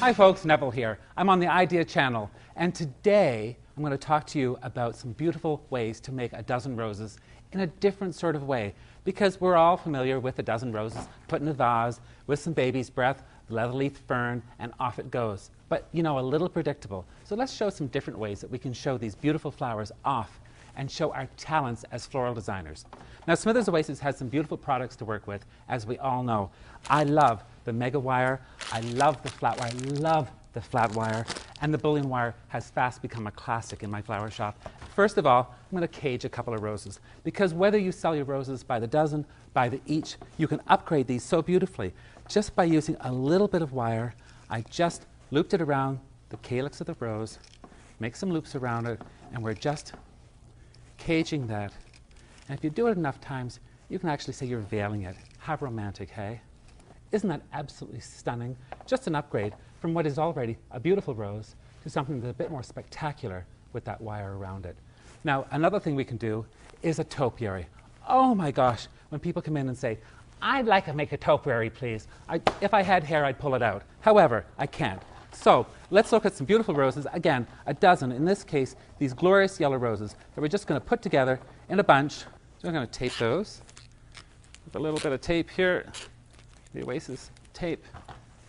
Hi folks, Neville here. I'm on the Idea channel, and today I'm going to talk to you about some beautiful ways to make a dozen roses in a different sort of way, because we're all familiar with a dozen roses put in a vase with some baby's breath, leather-leaf fern, and off it goes. But, you know, a little predictable. So let's show some different ways that we can show these beautiful flowers off and show our talents as floral designers. Now, Smithers Oasis has some beautiful products to work with, as we all know. I love the mega wire, I love the flat wire, I love the flat wire, and the bullion wire has fast become a classic in my flower shop. First of all, I'm going to cage a couple of roses, because whether you sell your roses by the dozen, by the each, you can upgrade these so beautifully. Just by using a little bit of wire, I just looped it around the calyx of the rose, make some loops around it, and we're just caging that. And if you do it enough times, you can actually say you're veiling it. How romantic, hey? Isn't that absolutely stunning? Just an upgrade from what is already a beautiful rose to something that's a bit more spectacular with that wire around it. Now, another thing we can do is a topiary. Oh my gosh, when people come in and say, I'd like to make a topiary, please. If I had hair, I'd pull it out. However, I can't. So let's look at some beautiful roses. Again, a dozen. In this case, these glorious yellow roses that we're just going to put together in a bunch. So we're going to tape those with a little bit of tape here. The Oasis tape.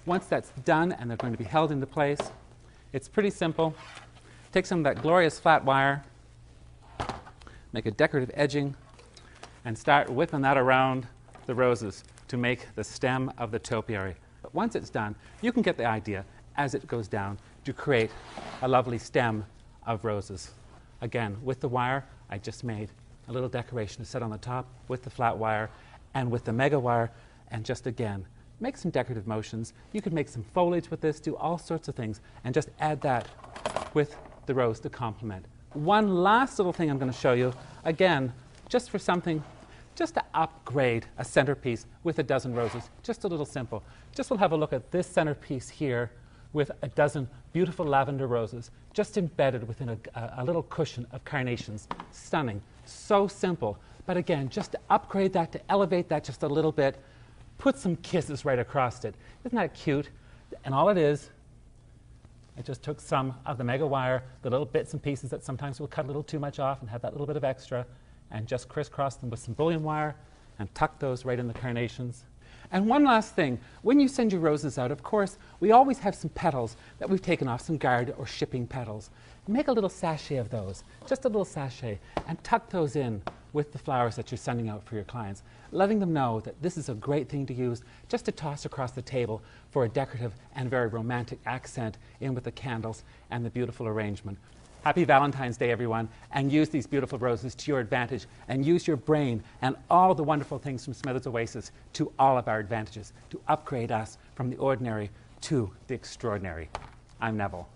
Once that's done and they're going to be held into place, it's pretty simple. Take some of that glorious flat wire, make a decorative edging, and start whipping that around the roses to make the stem of the topiary. But once it's done, you can get the idea as it goes down to create a lovely stem of roses. Again, with the wire, I just made a little decoration to set on the top with the flat wire and with the mega wire, and just again, make some decorative motions. You could make some foliage with this, do all sorts of things, and just add that with the rose to complement. One last little thing I'm going to show you, again, just for something, just to upgrade a centerpiece with a dozen roses. Just a little simple. Just we'll have a look at this centerpiece here with a dozen beautiful lavender roses, just embedded within a little cushion of carnations. Stunning. So simple. But again, just to upgrade that, to elevate that just a little bit, put some kisses right across it. Isn't that cute? And all it is, I just took some of the mega wire, the little bits and pieces that sometimes we'll cut a little too much off and have that little bit of extra, and just crisscross them with some bullion wire and tuck those right in the carnations. And one last thing, when you send your roses out, of course, we always have some petals that we've taken off, some guard or shipping petals. Make a little sachet of those, just a little sachet, and tuck those in with the flowers that you're sending out for your clients, letting them know that this is a great thing to use just to toss across the table for a decorative and very romantic accent in with the candles and the beautiful arrangement. Happy Valentine's Day, everyone, and use these beautiful roses to your advantage, and use your brain and all the wonderful things from Smithers Oasis to all of our advantages to upgrade us from the ordinary to the extraordinary. I'm Neville.